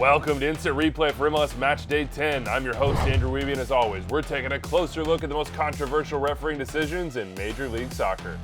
Welcome to Instant Replay for MLS Matchday 10. I'm your host, Andrew Wiebe, and as always, we're taking a closer look at the most controversial refereeing decisions in Major League Soccer.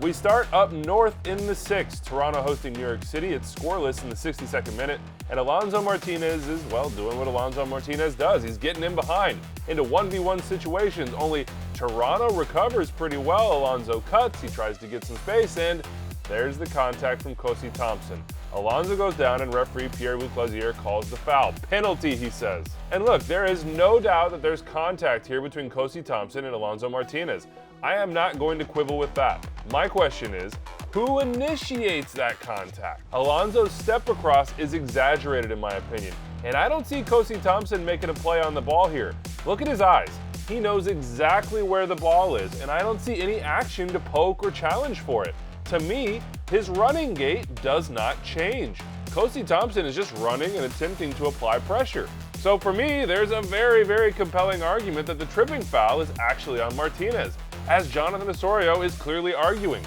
We start up north in the 6th, Toronto hosting New York City. It's scoreless in the 62nd minute, and Alonso Martinez is, well, doing what Alonso Martinez does. He's getting in behind into 1v1 situations, only Toronto recovers pretty well. Alonso cuts, he tries to get some space, and there's the contact from Kosi Thompson. Alonso goes down and referee Pierre-Luc Lazier calls the foul. Penalty, he says. And look, there is no doubt that there's contact here between Kosi Thompson and Alonso Martinez. I am not going to quibble with that. My question is, who initiates that contact? Alonso's step across is exaggerated in my opinion, and I don't see Kosi Thompson making a play on the ball here. Look at his eyes. He knows exactly where the ball is, and I don't see any action to poke or challenge for it. To me, his running gait does not change. Kosi Thompson is just running and attempting to apply pressure. So for me, there's a very compelling argument that the tripping foul is actually on Martinez, as Jonathan Osorio is clearly arguing.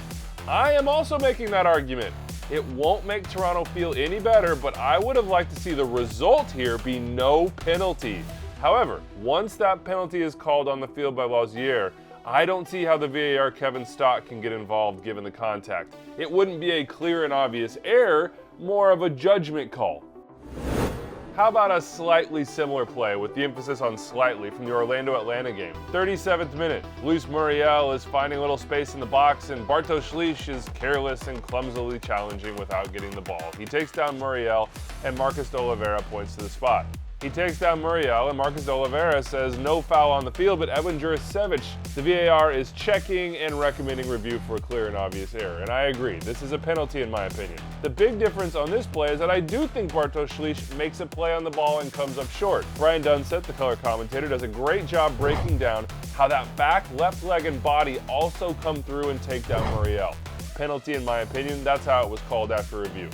I am also making that argument. It won't make Toronto feel any better, but I would have liked to see the result here be no penalty. However, once that penalty is called on the field by Lazier, I don't see how the VAR Kevin Stott can get involved given the contact. It wouldn't be a clear and obvious error, more of a judgment call. How about a slightly similar play, with the emphasis on slightly, from the Orlando-Atlanta game? 37th minute, Luis Muriel is finding a little space in the box, and Bartosz Szlich is careless and clumsily challenging without getting the ball. He takes down Muriel, and Marcus de Oliveira points to the spot. He takes down Muriel, and Marcus de Oliveira says no foul on the field, but Edwin Jurasevich, the VAR, is checking and recommending review for a clear and obvious error. And I agree, this is a penalty in my opinion. The big difference on this play is that I do think Bartosz Szlich makes a play on the ball and comes up short. Brian Dunsett, the color commentator, does a great job breaking down how that back, left leg, and body also come through and take down Muriel. Penalty in my opinion, that's how it was called after review.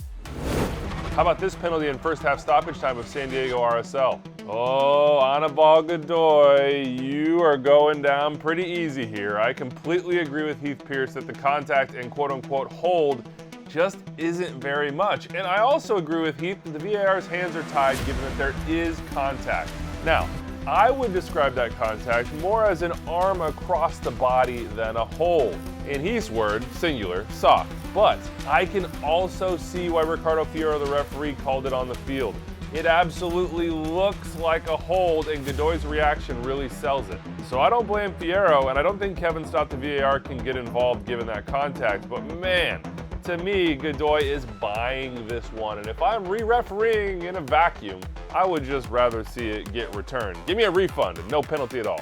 How about this penalty in first half stoppage time of San Diego RSL? Oh, Anibal Godoy, you are going down pretty easy here. I completely agree with Heath Pearce that the contact and quote-unquote hold just isn't very much. And I also agree with Heath that the VAR's hands are tied given that there is contact. Now, I would describe that contact more as an arm across the body than a hold. In Heath's word, singular, soft. But I can also see why Ricardo Fierro, the referee, called it on the field. It absolutely looks like a hold, and Godoy's reaction really sells it. So I don't blame Fierro, and I don't think Kevin Stott, the VAR, can get involved given that contact. But man, to me, Godoy is buying this one, and if I'm re-refereeing in a vacuum, I would just rather see it get returned. Give me a refund and no penalty at all.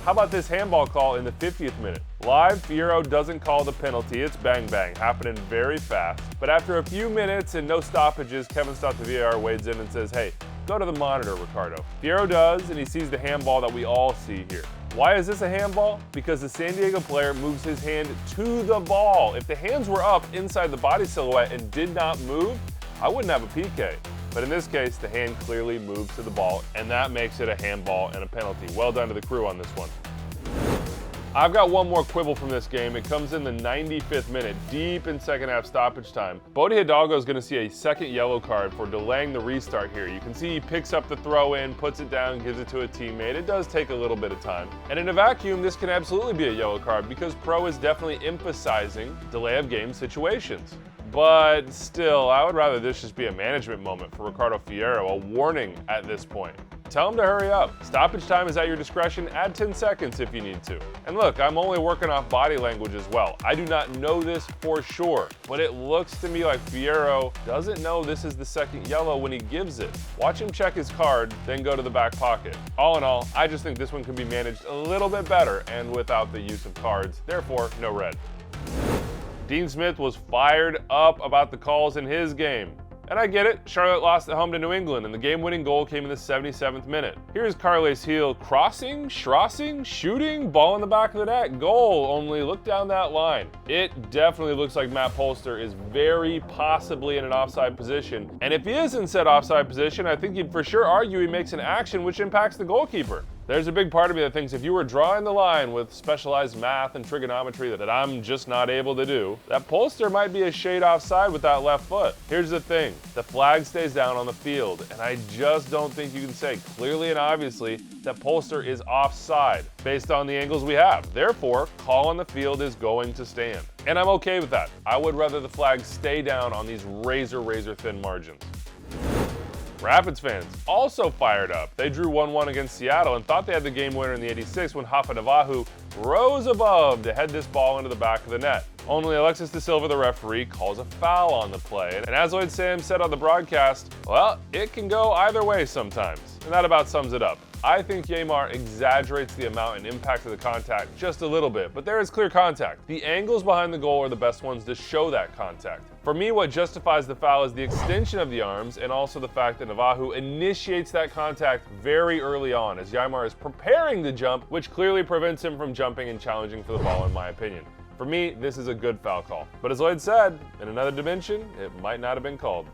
How about this handball call in the 50th minute? Live, Fierro doesn't call the penalty. It's bang, happening very fast. But after a few minutes and no stoppages, Kevin Stott, the VAR, wades in and says, hey, go to the monitor, Ricardo. Fierro does, and he sees the handball that we all see here. Why is this a handball? Because the San Diego player moves his hand to the ball. If the hands were up inside the body silhouette and did not move, I wouldn't have a PK. But in this case, the hand clearly moves to the ball, and that makes it a handball and a penalty. Well done to the crew on this one. I've got one more quibble from this game. It comes in the 95th minute, deep in second half stoppage time. Bodie Hidalgo is going to see a second yellow card for delaying the restart here. You can see he picks up the throw in, puts it down, gives it to a teammate. It does take a little bit of time. And in a vacuum, this can absolutely be a yellow card because Pro is definitely emphasizing delay of game situations. But still, I would rather this just be a management moment for Ricardo Fierro, a warning at this point. Tell him to hurry up. Stoppage time is at your discretion. Add 10 seconds if you need to. And look, I'm only working off body language as well. I do not know this for sure, but it looks to me like Fierro doesn't know this is the second yellow when he gives it. Watch him check his card, then go to the back pocket. All in all, I just think this one could be managed a little bit better and without the use of cards. Therefore, no red. Dean Smith was fired up about the calls in his game. And I get it, Charlotte lost at home to New England, and the game-winning goal came in the 77th minute. Here's Carles Heel crossing, shooting, ball in the back of the net, goal, only look down that line. It definitely looks like Matt Polster is very possibly in an offside position, and if he is in said offside position, I think you'd for sure argue he makes an action which impacts the goalkeeper. There's a big part of me that thinks if you were drawing the line with specialized math and trigonometry that I'm just not able to do, that Polster might be a shade offside with that left foot. Here's the thing, the flag stays down on the field, and I just don't think you can say clearly and obviously that Polster is offside based on the angles we have. Therefore, call on the field is going to stand. And I'm okay with that. I would rather the flag stay down on these razor thin margins. Rapids fans also fired up. They drew 1-1 against Seattle and thought they had the game winner in the 86th when Rafa Navajo rose above to head this ball into the back of the net. Only Alexis De Silva, the referee, calls a foul on the play. And as Lloyd Sam said on the broadcast, well, it can go either way sometimes. And that about sums it up. I think Yeimar exaggerates the amount and impact of the contact just a little bit, but there is clear contact. The angles behind the goal are the best ones to show that contact. For me, what justifies the foul is the extension of the arms and also the fact that Navajo initiates that contact very early on as Yeimar is preparing to jump, which clearly prevents him from jumping and challenging for the ball in my opinion. For me, this is a good foul call. But as Lloyd said, in another dimension, it might not have been called.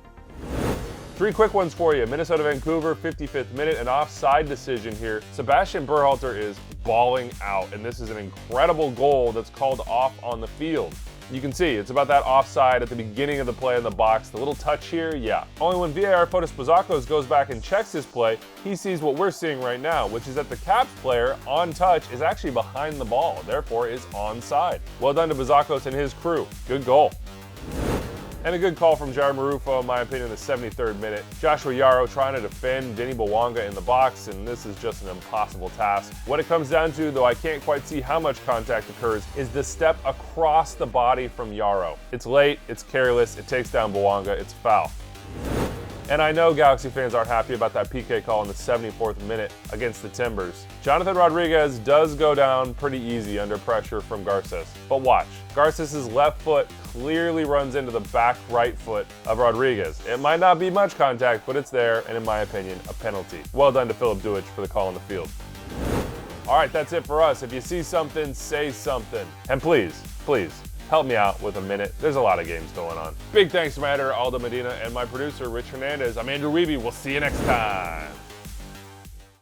3 quick ones for you. Minnesota-Vancouver, 55th minute, an offside decision here. Sebastian Berhalter is balling out, and this is an incredible goal that's called off on the field. You can see it's about that offside at the beginning of the play in the box. The little touch here, yeah. Only when VAR Fotis Bazakos goes back and checks his play, he sees what we're seeing right now, which is that the Caps player on touch is actually behind the ball, therefore is onside. Well done to Bazakos and his crew. Good goal. And a good call from Jair Marufo, in my opinion, in the 73rd minute. Joshua Yaro trying to defend Vinny Bawanga in the box, and this is just an impossible task. What it comes down to, though I can't quite see how much contact occurs, is the step across the body from Yaro. It's late, it's careless, it takes down Bawanga, it's foul. And I know Galaxy fans aren't happy about that PK call in the 74th minute against the Timbers. Jonathan Rodriguez does go down pretty easy under pressure from Garces. But watch, Garces' left foot clearly runs into the back right foot of Rodriguez. It might not be much contact, but it's there, and in my opinion, a penalty. Well done to Philip Duich for the call on the field. All right, that's it for us. If you see something, say something. And please, help me out with a minute. There's a lot of games going on. Big thanks to my editor, Aldo Medina, and my producer, Rich Hernandez. I'm Andrew Wiebe. We'll see you next time.